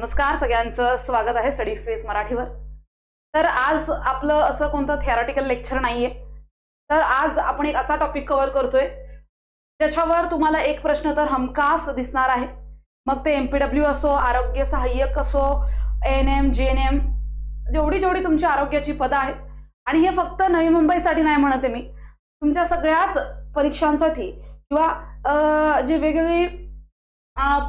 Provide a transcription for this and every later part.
नमस्कार, सगळ्यांचं स्वागत आहे स्टडी स्पेस मराठीवर। तर आज आपलं असं कोणतं थिअरटिकल लेक्चर नाहीये, तर आज आपण एक असा टॉपिक कव्हर करतोय ज्याच्यावर तुम्हाला एक प्रश्न तर हमखास दिसणार आहे। मग ते एमपीडब्ल्यू असो, आरोग्य सहाय्यक असो, एएनएम, जीएनएम, जेवढी तुमची आरोग्याची पदं आहेत, आणि हे फक्त नवी मुंबईसाठी नाही म्हणते मी, तुमच्या सगळ्याच परीक्षांसाठी किंवा जे वेगवेगळी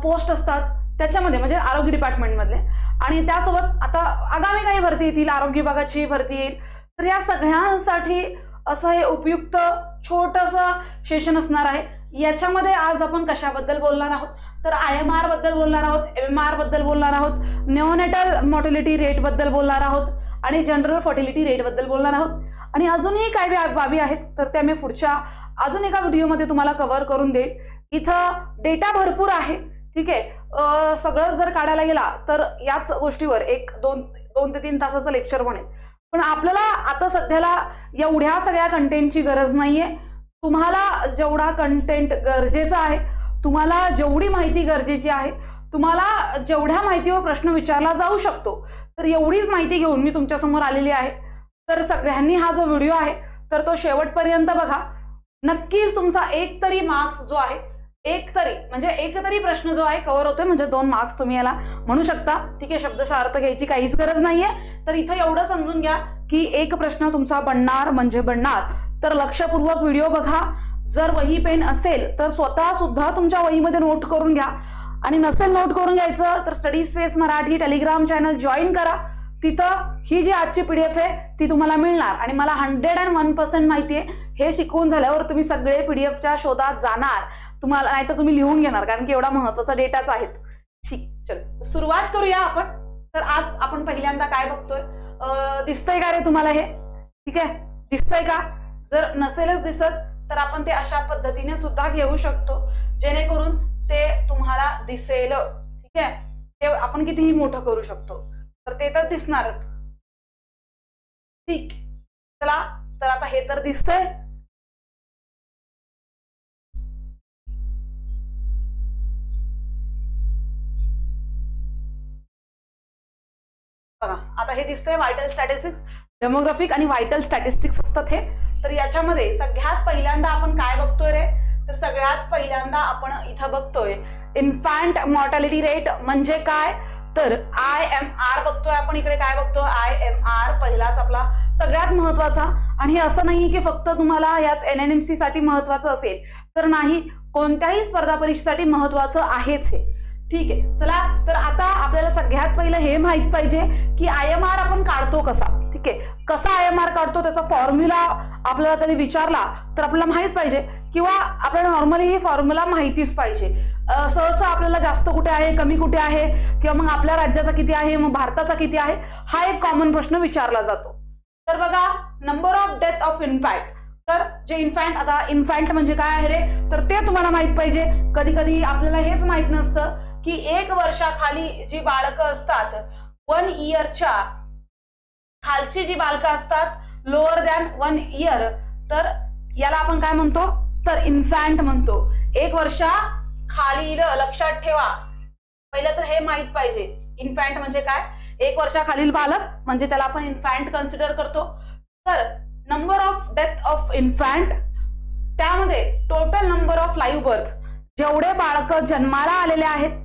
पोस्ट असतात त्याच्यामध्ये, म्हणजे आरोग्य डिपार्टमेंट मधले, आणि त्यासोबत आता आगामी काही भरती येतील, आरोग्य विभागाची भरती येईल, तर या सगळ्यांसाठी असं हे उपयुक्त छोटंसं सेशन असणार आहे। याच्यामध्ये आज आपण कशाबद्दल बोलणार आहोत, तर IMR बद्दल बोलणार आहोत, MMR बद्दल बोलणार आहोत, निओनेटल मॉर्टॅलिटी रेट बद्दल बोलणार आहोत, आणि जनरल फर्टिलिटी रेट बद्दल बोलणार आहोत, आणि अजूनही काही बाबी आहेत तर त्या मी पुढच्या अजून एका व्हिडिओमध्ये तुम्हाला कव्हर करून देईल। इथं डेटा भरपूर आहे, ठीक आहे। सगळं जर काढायला गेला तर याच गोष्टीवर दोन ते तीन तासाचं लेक्चर बनेल, पण आपल्याला आता सध्याला एवढ्या सगळ्या कंटेंटची गरज नाहीये। तुम्हाला जेवढा कंटेंट गरजेचा आहे, तुम्हाला जेवढी माहिती गरजेची आहे, तुम्हाला जेवढ्या माहितीवर प्रश्न विचारला जाऊ शकतो, तर एवढीच माहिती घेऊन मी तुमच्या समोर आलेली आहे। तर सगळ्यांनी हा जो व्हिडिओ आहे तर तो शेवटपर्यंत बघा। नक्कीच तुमचा एक तरी मार्क्स जो आहे, एक तरी प्रश्न जो आहे कव्हर होतोय, म्हणजे 2 मार्क्स तुम्ही याला म्हणू शकता, ठीक आहे। शब्दशः अर्थ घ्यायची काहीच गरज नाहीये। तर इथं एवढं समजून घ्या की एक प्रश्न तुमचा बनणार म्हणजे बनणार, तर लक्षपूर्वक व्हिडिओ बघा। जर वही पेन असेल तर स्वतः सुद्धा तुमच्या वहीमध्ये नोट करून घ्या, आणि नसेल नोट करून घ्यायचं तर study space Marathi Telegram channel join करा। तिथं ही जी आजची PDF आहे ती तुम्हाला मिळणार, आणि मला 101% माहिती आहे हे शिकवून झाल्यावर तुम्ही सगळे PDFच्या शोधात जाणार, तुम्हाला नाहीतर तुम्ही लिहून घेणार, कारण की एवढा महत्त्वाचा डेटाच आहे। ठीक, चल सुरुवात करूया आपण। तर आज आपण पहिल्यांदा काय बघतोय, दिसतंय का रे तुम्हाला हे? ठीक आहे, दिसतंय का? जर नसेलच दिसत तर आपण ते अशा पद्धतीने सुद्धा घेऊ शकतो जेणेकरून ते तुम्हाला दिसेल, ठीक आहे। ते आपण कितीही मोठं करू शकतो, तर ते तर दिसणारच। ठीक, चला तर आता हे तर दिसतंय। बघा आता हे दिसतंय व्हायटल स्टॅटिस्टिक्स, डेमोग्राफिक आणि व्हायटल स्टॅटिस्टिक्स असतात हे। तर याच्यामध्ये सगळ्यात पहिल्यांदा आपण काय बघतोय रे, तर सगळ्यात पहिल्यांदा आपण इथं बघतोय इन्फॅन्ट मॉर्टॅलिटी रेट म्हणजे काय, तर IMR बघतोय आपण। इकडे काय बघतोय, IMR पहिलाच आपला सगळ्यात महत्वाचा। आणि हे असं नाही की फक्त तुम्हाला याच NNMC साठी महत्वाचं असेल, तर नाही, कोणत्याही स्पर्धा परीक्षेसाठी महत्वाचं आहेच हे, ठीक आहे। चला तर आता आपल्याला सगळ्यात पहिलं हे माहित पाहिजे की IMR आपण काढतो कसा, ठीक आहे। कसा IMR काढतो त्याचा फॉर्म्युला आपल्याला कधी विचारला तर आपल्याला माहित पाहिजे, किंवा आपल्याला नॉर्मली ही फॉर्म्युला माहितीच पाहिजे। सहसा आपल्याला जास्त कुठे आहे, कमी कुठे आहे, किंवा मग आपल्या राज्याचा किती आहे, मग भारताचा किती आहे, हा एक कॉमन प्रश्न विचारला जातो। तर बघा, number of death of infant, तर जे इन्फॅन्ट, आता इन्फॅन्ट म्हणजे काय आहे रे, तर ते तुम्हाला माहित पाहिजे। कधी कधी आपल्याला हेच माहित नसतं की 1 वर्षाखाली जी बाळकं असतात, 1 इयरच्या खालची जी बालकं असतात, लोअर दॅन 1 इयर, तर याला आपण काय म्हणतो, तर इन्फॅन्ट म्हणतो। 1 वर्षाखालील, लक्षात ठेवा, पहिलं तर हे माहित पाहिजे इन्फॅन्ट म्हणजे काय। 1 वर्षाखालील बालक म्हणजे त्याला आपण इन्फॅन्ट कन्सिडर करतो। तर number of death of infant, त्यामध्ये total number of live birth, जेवढे बाळकं जन्माला आलेले आहेत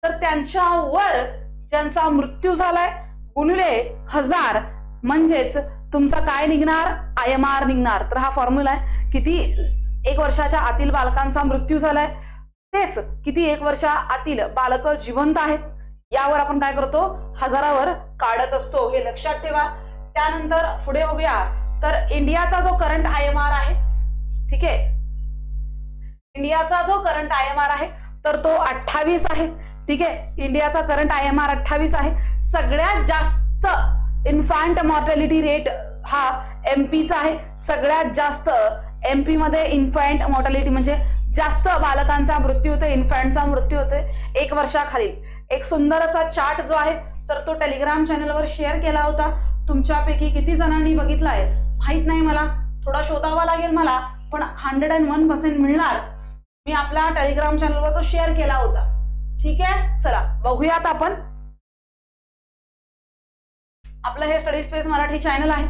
तर त्यांच्यावर ज्यांचा मृत्यू झालाय गुणिले 1000, म्हणजेच तुमचा काय निघणार, IMR निघणार। तर हा फॉर्म्युला आहे, किती 1 वर्षाच्या आतील बालकांचा मृत्यू झालाय, तेच किती 1 वर्षा आतील बालकं जिवंत आहेत, यावर आपण काय करतो, 1000वर काढत असतो, हे लक्षात ठेवा। त्यानंतर पुढे बघूया, तर इंडियाचा जो करंट IMR आहे, ठीक आहे, इंडियाचा जो करंट IMR आहे तर तो 28 आहे, ठीक आहे। इंडियाचा करंट IMR 28 आहे। सगळ्यात जास्त इन्फॅन्ट मॉर्टॅलिटी रेट हा MP चा आहे। सगळ्यात जास्त MP मध्ये इन्फॅन्ट मॉर्टॅलिटी म्हणजे जास्त बालकांचा मृत्यू होतो, इन्फॅन्टचा मृत्यू होतोय 1 वर्षाखाली। एक सुंदर असा चार्ट जो आहे तर तो टेलिग्राम चॅनलवर शेअर केला होता, तुमच्यापैकी किती जणांनी बघितलाय माहित नाही, मला थोडा शोधावा लागेल मला, पण 101% मिळणार। मी आपल्या टेलिग्राम चॅनलवर तो शेअर केला होता, ठीक आहे। चला बघूयात आपण आपलं हे स्टडी स्पेस मराठी चॅनल आहे.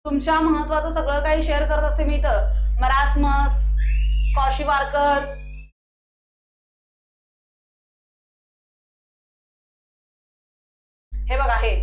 तुमच्या महत्वाचं सगळं काही शेअर करत असते मी इथं. मरासमस, कौशी वारकर, हे बघा हे.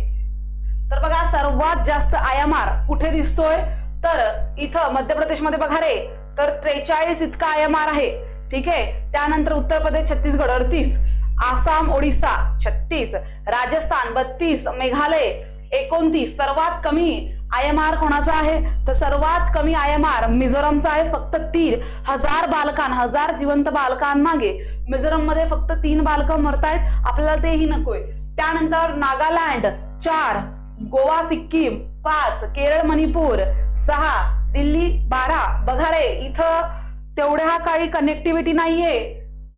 तर बघा सर्वात जास्त IMR कुठे दिसतोय तर इथं मध्य प्रदेशमध्ये बघा रे, तर 43 इतका IMR आहे. ठीक आहे. त्यानंतर उत्तर प्रदेश 36गड 38, आसाम ओडिसा 36, राजस्थान 32, मेघालय 29. सर्वात कमी IMR कोणाचा आहे तर सर्वात कमी IMR मिझोरमचा आहे. फक्त 1000 जिवंत बालकांमागे मिझोरम मध्ये फक्त 3 बालकं मरतायत. आपल्याला तेही नकोय. त्यानंतर नागालँड 4, गोवा सिक्कीम 5, केरळ मणिपूर 6, दिल्ली 12. बघा रे इथं तेवढ्या काही कनेक्टिव्हिटी नाहीये,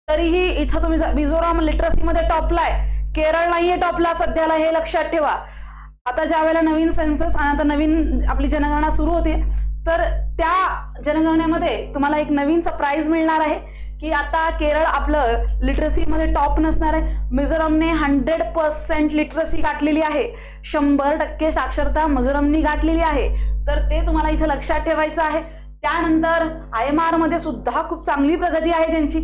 तरीही इथं तुम्ही मिझोराम लिटरसी मध्ये टॉपला आहे, केरळ नाहीये टॉपला सध्याला, हे लक्षात ठेवा. आता ज्या वेळेला नवीन सेन्सस आणि आता नवीन आपली जनगणना सुरू होते, तर त्या जनगणनेमध्ये तुम्हाला एक नवीन सरप्राईज मिळणार आहे की आता केरळ आपलं लिटरसी मध्ये टॉप नसणार आहे. मिझोरमने 100% लिटरसी गाठलेली आहे, 100% साक्षरता मिझोरमनी गाठलेली आहे. तर ते तुम्हाला इथं लक्षात ठेवायचं आहे. त्यानंतर IMR मध्ये सुद्धा खूप चांगली प्रगती आहे त्यांची.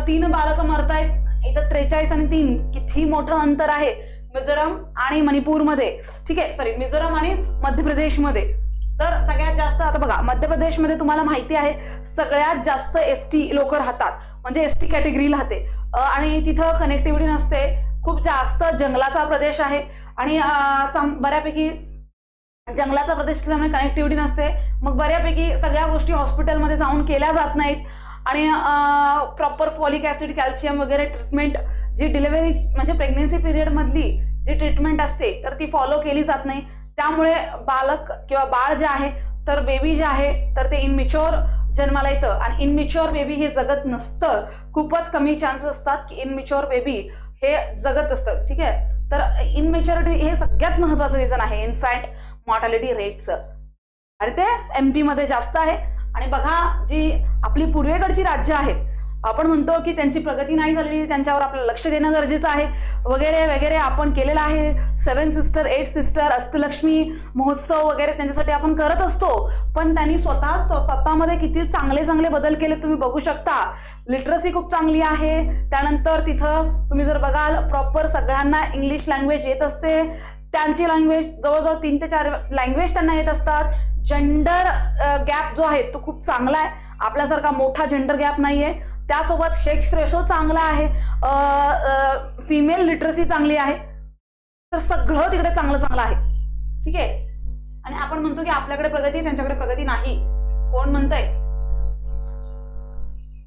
3 बालकं मरतायत. इथं 43 आणि 3 किती मोठं अंतर आहे मिझोरम आणि मणिपूरमध्ये. ठीक आहे, सॉरी मिझोरम आणि मध्य प्रदेशमध्ये. तर सगळ्यात जास्त आता बघा मध्य प्रदेशमध्ये तुम्हाला माहिती आहे सगळ्यात जास्त ST लोक राहतात, म्हणजे ST कॅटेगरी राहते आणि तिथं कनेक्टिव्हिटी नसते. खूप जास्त जंगलाचा प्रदेश आहे आणि बऱ्यापैकी जंगलाचा प्रदेश असल्यामुळे कनेक्टिव्हिटी नसते. मग बऱ्यापैकी सगळ्या गोष्टी हॉस्पिटलमध्ये जाऊन केल्या जात नाहीत आणि प्रॉपर फॉलिक ऍसिड, कॅल्शियम वगैरे ट्रीटमेंट जी डिलिव्हरी म्हणजे प्रेग्नन्सी पिरियड मधली जी ट्रीटमेंट असते तर ती फॉलो केली जात नाही. त्यामुळे बालक किंवा बाळ जे आहे तर बेबी जे आहे तर ते इनमिच्युअर जन्माला येतं आणि इनमिच्युअर बेबी हे जगत नसतं. खूपच कमी चान्सेस असतात की इनमिच्युअर बेबी हे जगत असतं. ठीक आहे. तर इनमेच्युरिटी हे सगळ्यात महत्वाचं रिझन आहे इन्फॅन्ट मॉर्टॅलिटी रेटचं आणि ते MP मध्ये जास्त आहे. आणि बघा जी आपली पूर्वेकडची राज्य आहेत, आपण म्हणतो की त्यांची प्रगती नाही झालेली, त्यांच्यावर आपलं लक्ष देणं गरजेचं आहे वगैरे वगैरे. आपण केलेलं आहे 7 सिस्टर 8 सिस्टर अष्टलक्ष्मी महोत्सव वगैरे त्यांच्यासाठी आपण करत असतो, पण त्यांनी स्वतःमध्ये किती चांगले चांगले बदल केले तुम्ही बघू शकता. लिटरसी खूप चांगली आहे. त्यानंतर तिथं तुम्ही जर बघाल प्रॉपर सगळ्यांना इंग्लिश लँग्वेज येत असते. त्यांची लँग्वेज जवळजवळ 3 ते 4 लँग्वेज त्यांना येत असतात. जेंडर गॅप जो आहे तो खूप चांगला आहे, आपल्यासारखा मोठा जेंडर गॅप नाहीये. त्यासोबत सेक्स रेशो चांगला आहे, फिमेल लिटरसी चांगली आहे. तर सगळं तिकडे चांगलं चांगलं आहे. ठीक आहे. आणि आपण म्हणतो की आपल्याकडे प्रगती त्यांच्याकडे प्रगती नाही, कोण म्हणतंय?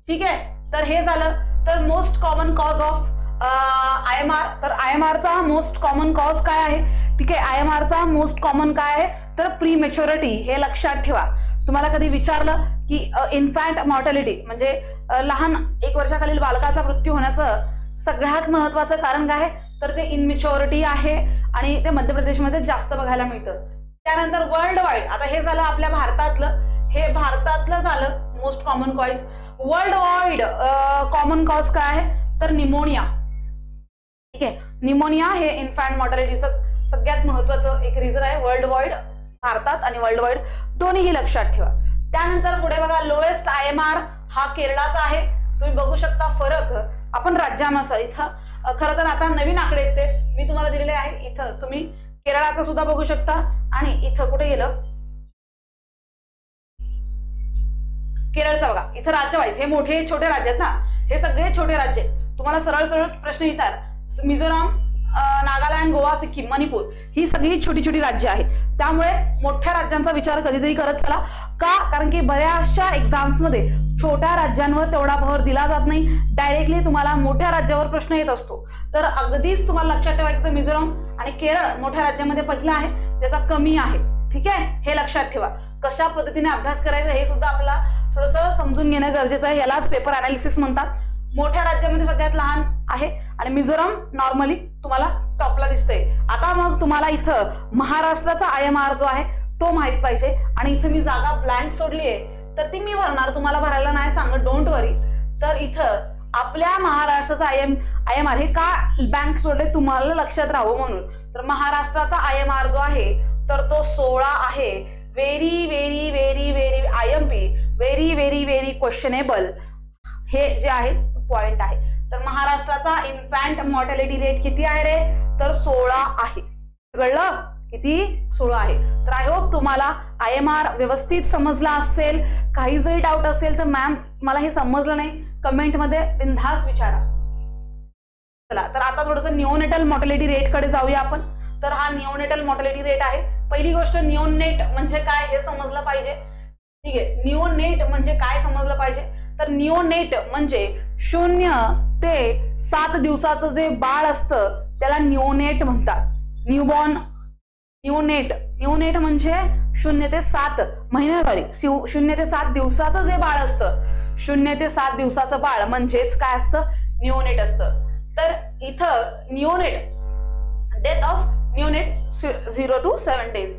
ठीक आहे. तर हे झालं. तर most common cause of IMR. तर IMRचा मोस्ट कॉमन कॉज काय आहे? ठीक आहे, IMRचा मोस्ट कॉमन काय आहे तर प्रीमॅच्युरिटी. हे लक्षात ठेवा. तुम्हाला कधी विचारलं की इन्फॅन्ट मॉर्टॅलिटी म्हणजे लहान 1 वर्षाखालील बालकाचा मृत्यू होण्याचं सगळ्यात महत्वाचं कारण काय आहे तर ते इनमॅच्युरिटी आहे आणि ते मध्य प्रदेशमध्ये जास्त बघायला मिळतं. त्यानंतर वर्ल्ड वाईड, आता हे झालं आपल्या भारतातलं, हे भारतातलं झालं most common cause. World wide common cause काय आहे तर निमोनिया. ठीक आहे, निमोनिया हे इन्फॅन्ट मॉर्टॅलिटीचं सगळ्यात महत्वाचं एक रिझन आहे वर्ल्ड वाईड, भारतात आणि वर्ल्ड वाईड दोन्हीही लक्षात ठेवा. त्यानंतर पुढे बघा लोएस्ट IMR हा केरळाचा आहे. तुम्ही बघू शकता फरक आपण राज्यानुसार. इथं खरं तर आता नवीन आकडे येते मी तुम्हाला दिलेले आहे. इथं तुम्ही केरळाचं सुद्धा बघू शकता आणि इथं कुठे गेलं केरळचा बघा. इथं राज्य वाईज हे मोठे छोटे राज्य आहेत ना, हे सगळे छोटे राज्य आहेत. तुम्हाला सरळ सरळ प्रश्न येतात. मिझोराम, नागालँड, गोवा, सिक्कीम, मणिपूर ही सगळी छोटी छोटी राज्य आहेत. त्यामुळे मोठ्या राज्यांचा विचार कधीतरी करत चला. का? कारण की बऱ्याचशा एक्झाम्स मध्ये छोट्या राज्यांवर तेवढा भर दिला जात नाही, डायरेक्टली तुम्हाला मोठ्या राज्यावर प्रश्न येत असतो. तर अगदीच तुम्हाला लक्षात ठेवायचं तर मिझोराम आणि केरळ मोठ्या राज्यामध्ये पहिला आहे, त्याचा कमी आहे. ठीक आहे, हे लक्षात ठेवा. कशा पद्धतीने अभ्यास करायचा हे सुद्धा आपल्याला थोडंसं समजून घेणं गरजेचं आहे. यालाच पेपर अनालिसिस म्हणतात. मोठ्या राज्यामध्ये सगळ्यात लहान आहे आणि मिझोराम नॉर्मली तुम्हाला टॉपला दिसतंय. आता मग तुम्हाला इथं महाराष्ट्राचा IMR जो आहे तो माहित पाहिजे आणि इथं मी जागा ब्लँक सोडली आहे तर ती मी भरणार, तुम्हाला भरायला नाही सांगत, डोंट वरी. तर इथं आपल्या महाराष्ट्राचा IMR हे का बँक सोडले तुम्हाला लक्षात राहावं म्हणून. तर महाराष्ट्राचा IMR जो आहे तर तो 16 आहे. Very very very very IMP very very very questionable हे जे आहे पॉइंट आहे. तर महाराष्ट्राचा इन्फॅन्ट मॉर्टॅलिटी रेट किती आहे रे, तर 16 आहे. कळलं, किती, 16 आहे. तर आय होप तुम्हाला IMR व्यवस्थित समजला असेल. काही जरी डाऊट असेल तर मॅम मला हे समजलं नाही कमेंट मध्ये बिनधास्त विचारा. चला, तर आता थोडंसं निओनेटल मॉर्टॅलिटी रेट कडे जाऊया आपण. तर हा निओनेटल मॉर्टॅलिटी रेट आहे. पहिली गोष्ट निओनेट म्हणजे काय हे समजलं पाहिजे. ठीक आहे, निओनेट म्हणजे काय समजलं पाहिजे. तर निओनेट म्हणजे 0 ते 7 दिवसाचं जे बाळ असतं त्याला निओनेट म्हणतात. न्यूबॉर्न निओनेट म्हणजे 0 ते 7 महिने 0 ते 7 दिवसाचं जे बाळ असतं, 0 ते 7 दिवसाचं बाळ म्हणजेच काय असतं, निओनेट असतं. तर इथं निओनेट death of neonate 0 to 7 days.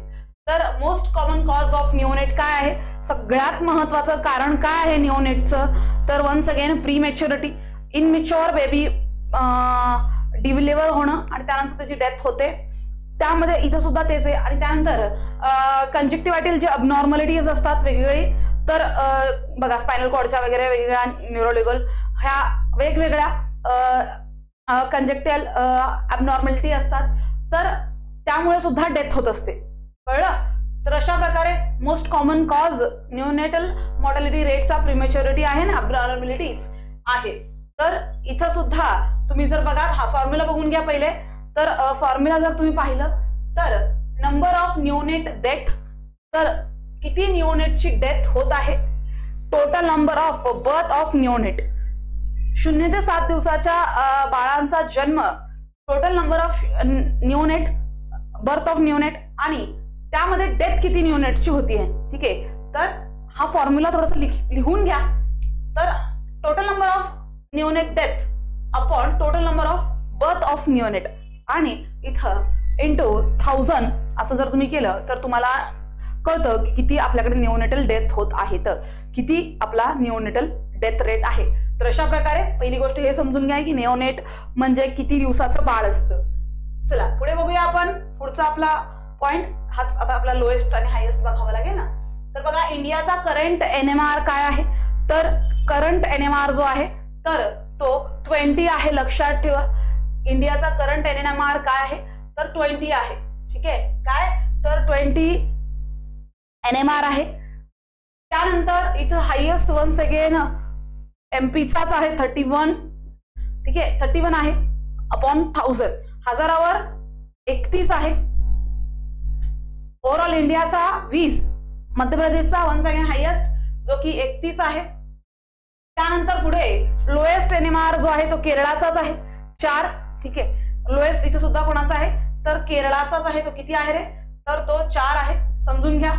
तर मोस्ट कॉमन कॉज ऑफ निओनेट काय आहे, सगळ्यात महत्वाचं कारण काय आहे निओनेटचं, तर वन्स अगेन प्रीमॅच्युरिटी, इनमॅच्युअर बेबी डिलिव्हर होणं आणि त्यानंतर त्याची डेथ होते. त्यामध्ये इथं सुद्धा तेच आहे. आणि त्यानंतर कंजक्टिव्हायटिल जे अबनॉर्मॅलिटीज असतात वेगवेगळी, तर बघा स्पायनल कॉर्डच्या वगैरे वेगवेगळ्या न्यूरोलिगल ह्या वेगवेगळ्या कंजक्टिव्हाल अबनॉर्मॅलिटी असतात, तर त्यामुळे सुद्धा डेथ होत असते. कळलं. तर अशा प्रकारे most common cause neonatal mortality रेटचा प्रीमॅच्युरिटी आहे ना, अबनॉर्मॅलिटीज आहे. तर इथं सुद्धा तुम्ही जर बघा हा फॉर्म्युला बघून घ्या पहिले. तर फॉर्म्युला जर तुम्ही पाहिलं तर नंबर ऑफ निओनेट डेथ, तर किती निओनेटची डेथ होत आहे, total number of birth of neonate, 0 ते 7 दिवसाच्या बाळांचा जन्म, total number of neonate, birth of neonate आणि त्यामध्ये डेथ किती निओनेटची होती आहे. ठीक आहे, तर हा फॉर्म्युला थोडासा लिहून घ्या. तर total number of neonate death upon total number of birth of neonate आणि इथं इंटू 1000 असं जर तुम्ही केलं तर तुम्हाला कळतं की किती आपल्याकडे निओनेटल डेथ होत आहे, तर किती आपला निओनेटल डेथ रेट आहे. तर अशा प्रकारे पहिली गोष्ट हे समजून घ्या की निओनेट म्हणजे किती दिवसाचं बाळ असतं. चला पुढे बघूया आपण. पुढचा आपला पॉइंट हाच आता आपला लोएस्ट आणि हायेस्ट बघावा लागेल ना. तर बघा इंडियाचा करंट NMR काय आहे, तर करंट NMR जो आहे तर तो 20 आहे. लक्षात ठेवा इंडियाचा करंट NMR काय आहे, तर 20 आहे. ठीक आहे, काय तर 20 NMR आहे. त्यानंतर इथं हायेस्ट वन्स अगेन MP चाच आहे 31. ठीक आहे, 31 आहे अपॉन 1000, हजारावर 31 आहे. ओव्हरऑल इंडियाचा 20, मध्य प्रदेशचा वन्स अगेन हायेस्ट जो की 31 आहे. त्यानंतर पुढे लोएस्ट NMR जो आहे तो केरळाचाच आहे 4. ठीक आहे, लोएस्ट इथे सुद्धा कोणाचा आहे, तर केरळाचाच आहे. तो किती आहे रे, तर तो 4 आहे. समजून घ्या.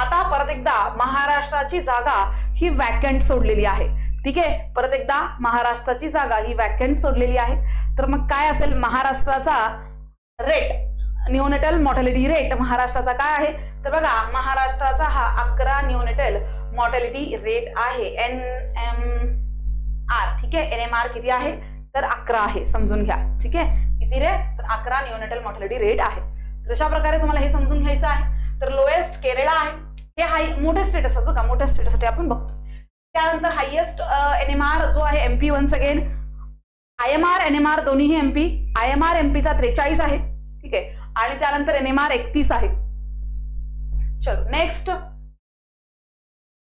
आता परत एकदा महाराष्ट्राची जागा ही वॅकंट सोडलेली आहे. ठीक आहे, परत एकदा महाराष्ट्राची जागा ही वॅकंट सोडलेली आहे. तर मग काय असेल महाराष्ट्राचा रेट, निओनेटल मॉर्टॅलिटी रेट महाराष्ट्राचा काय आहे, तर बघा महाराष्ट्राचा हा 11 निओनेटल मॉर्टॅलिटी रेट आहे. NMR. ठीक आहे, NMR किती आहे, तर 11 आहे. समजून घ्या. ठीक आहे, किती रे, तर 11 निओनेटल मॉर्टॅलिटी रेट आहे. तर अशा प्रकारे तुम्हाला हे समजून घ्यायचं आहे. तर लोएस्ट केरळ आहे. हे हाय मोठे स्टेट असतात बघा, मोठ्या स्टेटसाठी आपण बघतो. त्यानंतर हायेस्ट NMR जो आहे MP once again IMR NMR दोन्हीही MP. IMR MP चा 43 आहे. ठीक आहे, आणि त्यानंतर NMR 31 आहे. चलो नेक्स्ट.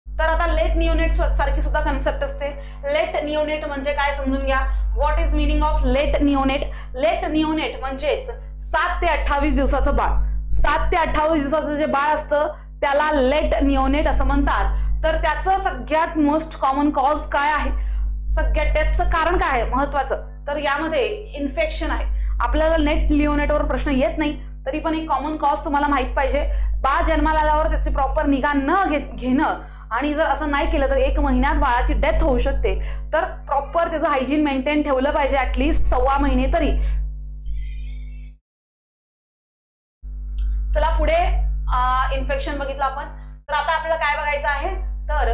तर आता लेट निओनेट सारखी सुद्धा कन्सेप्ट असते. लेट निओनेट म्हणजे काय समजून घ्या. What is meaning of late neonate. Late neonate म्हणजेच 7 ते 28 दिवसाचं बाळ. 7 ते 28 दिवसाचं जे बाळ असतं त्याला लेट निओनेट असं म्हणतात. तर त्याचं सगळ्यात मोस्ट कॉमन कॉज काय आहे, सगळ्यात डेथचं कारण काय आहे महत्वाचं, तर यामध्ये इन्फेक्शन आहे. आपल्याला लेट निओनेटवर प्रश्न येत नाही तरी पण एक कॉमन कॉज तुम्हाला माहित पाहिजे. बाळ जन्माला आल्यावर त्याची प्रॉपर निगा न घेणं आणि जर असं नाही केलं तर 1 महिन्यात बाळाची डेथ होऊ शकते. तर प्रॉपर त्याचं हायजीन मेंटेन ठेवलं पाहिजे ऍटलीस्ट 6 महिने तरी. चला पुढे इन्फेक्शन बघितलं आपण. तर आता आपल्याला काय बघायचं आहे, तर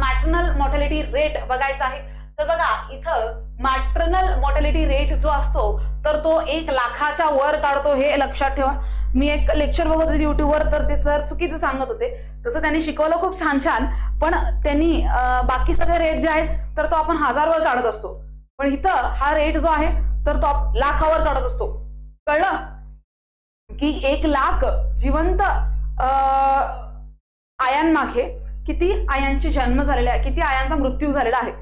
मॅटर्नल मॉर्टॅलिटी रेट बघायचा आहे. तर बघा इथं मॅटर्नल मॉर्टॅलिटी रेट जो असतो तर तो 1 लाखाच्या वर काढतो, हे लक्षात ठेवा. मी एक लेक्चर बघत होते युट्यूबवर, तर ते सर चुकीचं सांगत होते. तसं त्यांनी शिकवलं खूप छान छान, पण त्यांनी बाकी सगळे रेट जे आहेत तर तो आपण 1000 वर काढत असतो, पण इथं हा रेट जो आहे तर तो लाखावर काढत असतो. कळलं की 1 लाख जिवंत आयांमागे किती आयांचे जन्म झालेले आहे, किती आयांचा मृत्यू झालेला आहे,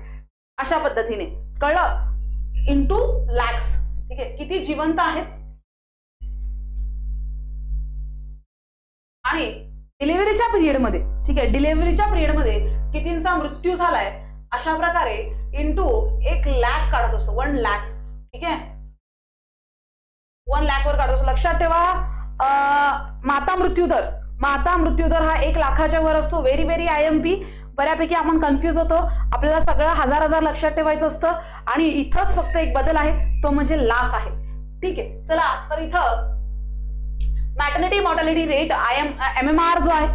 अशा पद्धतीने. कळलं, इंटू लॅक्स. ठीक आहे, किती जिवंत आहेत आणि डिलिव्हरीच्या पिरियडमध्ये, ठीक आहे, डिलिव्हरीच्या पिरियडमध्ये कितींचा मृत्यू झालाय, अशा प्रकारे इंटू 1 लाख काढत असतो. 1 लाख. ठीक आहे, 1 लाख वर काढत असतो. लक्षात ठेवा, माता मृत्यू दर हा 1 लाखाच्या वर असतो. Very very IMP. बऱ्यापैकी आपण कन्फ्युज होतो, आपल्याला सगळं हजार लक्षात ठेवायचं असतं, आणि इथंच फक्त एक बदल आहे, तो म्हणजे लाख आहे. ठीक आहे, चला तर इथं मॅटर्निटी मॉर्टॅलिटी रेट MMR जो आहे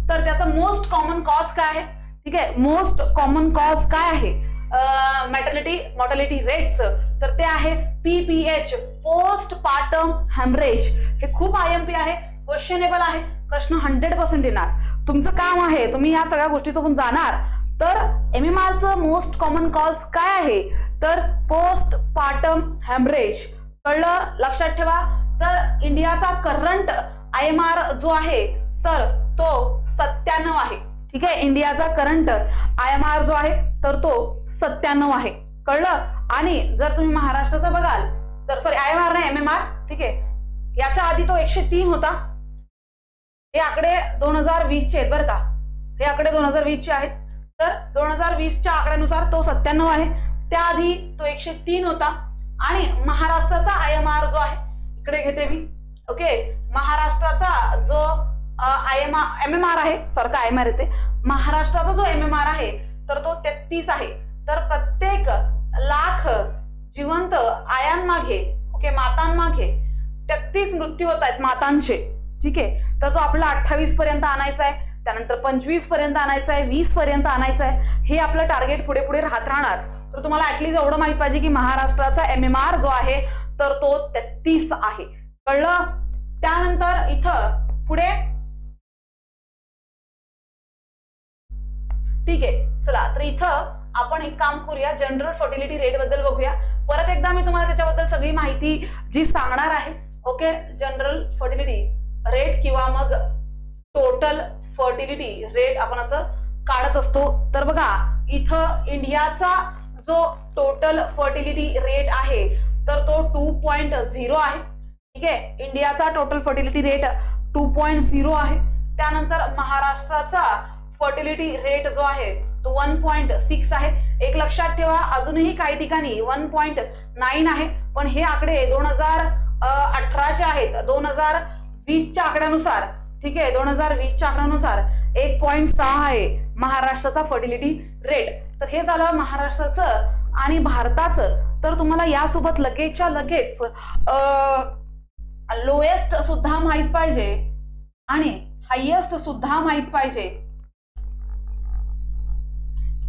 तर त्याचा मोस्ट कॉमन कॉज काय आहे. ठीक आहे, मोस्ट कॉमन कॉज काय आहे मॅटर्निटी मॉर्टॅलिटी रेटचं, तर ते आहे PPH, पोस्ट पार्टम हेमरेज. हे खूप IMP आहे, क्वेश्चनेबल आहे, प्रश्न 100% येणार. तुमचं काम आहे, तुम्ही या सगळ्या गोष्टीतून जाणार. तर MMRचं मोस्ट कॉमन कॉज काय आहे, तर पोस्ट पार्टम हेमरेज. कळलं, लक्षात ठेवा. तर इंडियाचा करंट IMR जो आहे तर तो 97 आहे. ठीक आहे, इंडियाचा करंट IMR जो आहे तर तो 97 आहे. कळलं. आणि जर तुम्ही महाराष्ट्राचा बघाल तर सॉरी IMR नाही MMR. ठीक आहे, याच्या आधी तो 103 होता. हे आकडे 2020 चे आहेत बरं का, हे आकडे 2020 चे आहेत. तर 2020च्या आकड्यानुसार तो 97 आहे. त्याआधी तो 103 होता. आणि महाराष्ट्राचा IMR जो आहे, इकडे घेते मी. ओके, महाराष्ट्राचा जो MMR आहे, सारखा IMR येते, महाराष्ट्राचा जो MMR आहे तर तो 33 आहे. तर प्रत्येक लाख जिवंत आयांमागे, ओके, मातांमागे 33 मृत्यू होत आहेत मातांचे. ठीक आहे, तर तो आपला 28 पर्यंत आणायचा आहे, त्यानंतर 25 पर्यंत आणायचा आहे, 20 पर्यंत आणायचं आहे. हे आपलं टार्गेट पुढे पुढे राहत राहणार. तर तुम्हाला ऍटलीस्ट एवढं माहित पाहिजे की महाराष्ट्राचा MMR जो आहे तर तो 33 आहे. कळलं. त्यानंतर इथं पुढे, ठीक आहे, चला तर इथं आपण एक काम करूया, जनरल फर्टिलिटी रेट बद्दल बघूया. परत एकदा मी तुम्हाला त्याच्याबद्दल सगळी माहिती जी सांगणार आहे. ओके, जनरल फर्टिलिटी रेट किंवा मग टोटल फर्टिलिटी रेट आपण असं काढत असतो. तर बघा इथं इंडियाचा जो टोटल फर्टिलिटी रेट आहे तर तो 2.0 आहे. ठीक आहे, इंडियाचा टोटल फर्टिलिटी रेट 2.0 आहे. त्यानंतर महाराष्ट्राचा फर्टिलिटी रेट जो आहे तो 1.6 आहे. एक लक्षात ठेवा, अजूनही काही ठिकाणी 1.9 आहे, पण हे आकडे 2018चे आहेत. 2020च्या आकड्यानुसार, ठीक आहे, 2020च्या आकड्यानुसार 1.6 आहे महाराष्ट्राचा फर्टिलिटी रेट. तर हे झालं महाराष्ट्राचं आणि भारताचं. तर तुम्हाला यासोबत लगेचच्या लगेच लोएस्ट सुद्धा माहित पाहिजे आणि हायेस्ट सुद्धा माहित पाहिजे.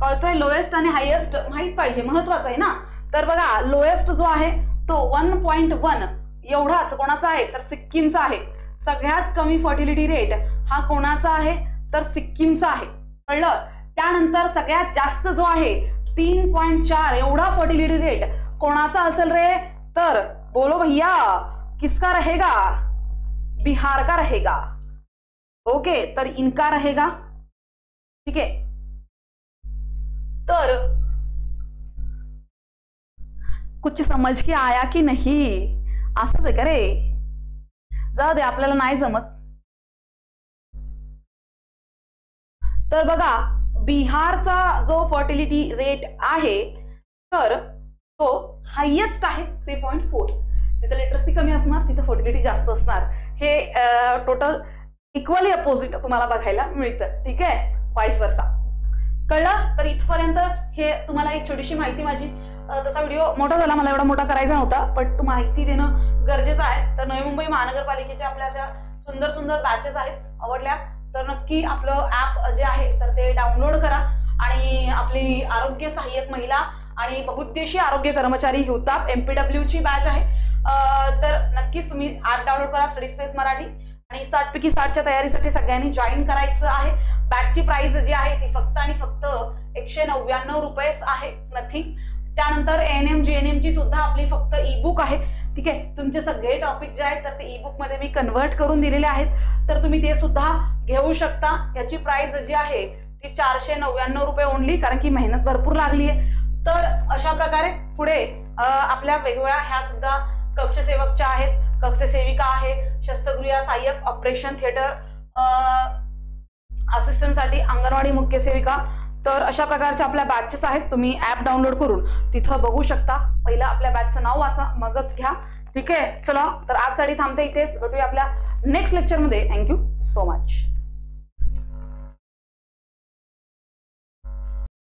कळतंय, लोएस्ट आणि हायेस्ट माहित पाहिजे, महत्वाचं आहे ना. तर बघा लोएस्ट जो आहे तो 1.1 एवढाच कोणाचा आहे तर सिक्कीमचा आहे. सगळ्यात कमी फर्टिलिटी रेट हा कोणाचा आहे तर सिक्कीमचा आहे. कळलं. त्यानंतर सगळ्यात जास्त जो आहे 3.4 एवढा फर्टिलिटी रेट कोणाचा असेल रे, तर बोलो भैया किसका रहेगा, बिहार का रहेगा. ओके, तर इनका रहेगा. ठीक आहे, तर कुछ समझ के आया की नाही, असंच आहे का रे, जाऊ दे आपल्याला नाही जमत. तर बघा बिहारचा जो फर्टिलिटी रेट आहे तर तो हायेस्ट आहे 3.4. जिथे लिटरसी कमी असणार तिथे फर्टिलिटी जास्त असणार. हे टोटल इक्वली अपोजिट तुम्हाला बघायला मिळतं. ठीक आहे, वाईस वर्सा. कळलं. तर इथपर्यंत हे तुम्हाला एक छोटीशी माहिती माझी. तसा व्हिडिओ मोठा झाला, मला एवढा मोठा करायचा नव्हता, पण तू माहिती देणं गरजेचं आहे. तर नवी मुंबई महानगरपालिकेच्या आपल्या अशा सुंदर सुंदर बॅचेस आहेत, आवडल्या तर नक्की आपलं ऍप जे आहे तर ते डाउनलोड करा आणि आपली आरोग्य सहाय्यक महिला आणि बहुउद्देशीय आरोग्य कर्मचारी हुताप MPW ची बॅच आहे. तर नक्कीच तुम्ही ऍप डाउनलोड करा स्टडी स्पेस मराठी आणि 60 पैकी 60च्या तयारीसाठी सगळ्यांनी जॉईन करायचं आहे. बॅचची प्राइस जी आहे ती फक्त आणि फक्त 199 रुपयेच आहे, नथिंग. त्यानंतर ANM GNM ची सुद्धा आपली फक्त ई बुक आहे. ठीक आहे, तुमचे सगळे टॉपिक जे आहेत तर ते ई बुक मध्ये मी कन्वर्ट करून दिलेले आहेत, तर तुम्ही ते सुद्धा घेऊ शकता. याची प्राइस जी आहे ती 499 रुपये ओनली, कारण की मेहनत भरपूर लागली आहे. तर अशा प्रकारे पुढे आपल्या वेगवेगळ्या ह्या सुद्धा कक्ष सेवकच्या आहेत, कक्ष सेविका आहे, शस्त्रक्रिया सहाय्यक, ऑपरेशन थिएटर असिस्टंट साठी अंगणवाडी मुख्य सेविका. तर अशा प्रकारच्या आपल्या बॅचेस आहेत, तुम्ही ऍप डाउनलोड करून तिथं बघू शकता. पहिला आपल्या बॅचचं नाव वाचा मगच घ्या. ठीक आहे, चला तर आजसाठी थांबते इथेच, भेटूया आपल्या नेक्स्ट लेक्चरमध्ये. Thank you so much.